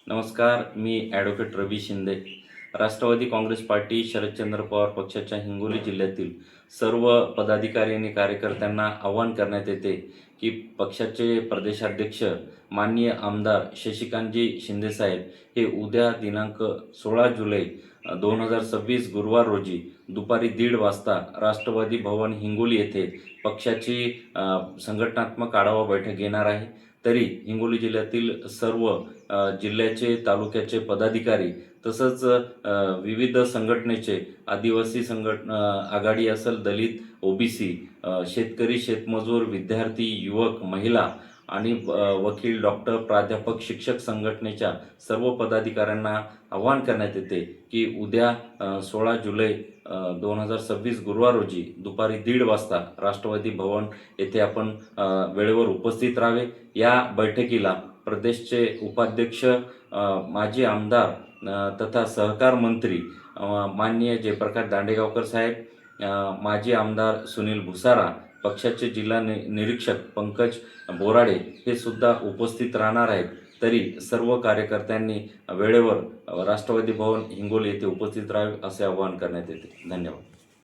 नमस्कार, मी ॲडव्होकेट रवी शिंदे. राष्ट्रवादी काँग्रेस पार्टी शरदचंद्र पवार पक्षाच्या हिंगोली जिल्ह्यातील सर्व पदाधिकारी आणि कार्यकर्त्यांना आवाहन करण्यात येते की पक्षाचे प्रदेशाध्यक्ष माननीय आमदार शशिकांतजी शिंदेसाहेब हे उद्या दिनांक 16 जुलै 2026 गुरुवार रोजी दुपारी 1:30 वाजता राष्ट्रवादी भवन हिंगोली येथे पक्षाची संघटनात्मक आढावा बैठक घेणार आहे. तरी हिंगोली जिल्ह्यातील सर्व जिल्ह्याचे तालुक्याचे पदाधिकारी तसंच विविध संघटनेचे आदिवासी आघाडी असेल, दलित, ओबीसी, शेतकरी, शेतमजूर, विद्यार्थी, युवक, महिला आणि वकील, डॉक्टर, प्राध्यापक, शिक्षक संघटनेच्या सर्व पदाधिकाऱ्यांना आवाहन करण्यात येते की उद्या 16 जुलै 2026 गुरुवार रोजी दुपारी 1:30 वाजता राष्ट्रवादी भवन येथे आपण वेळेवर उपस्थित राहावे. या बैठकीला प्रदेशचे उपाध्यक्ष, माजी आमदार तथा सहकार मंत्री माननीय जयप्रकाश दांडेगावकर साहेब, माजी आमदार सुनील भुसारा, पक्षाचे जिल्हा निरीक्षक पंकज बोराडे हे सुद्धा उपस्थित राहणार आहेत. तरी सर्व कार्यकर्त्यांनी वेळेवर राष्ट्रवादी भवन हिंगोली येथे उपस्थित राहावे असे आवाहन करण्यात येते. धन्यवाद.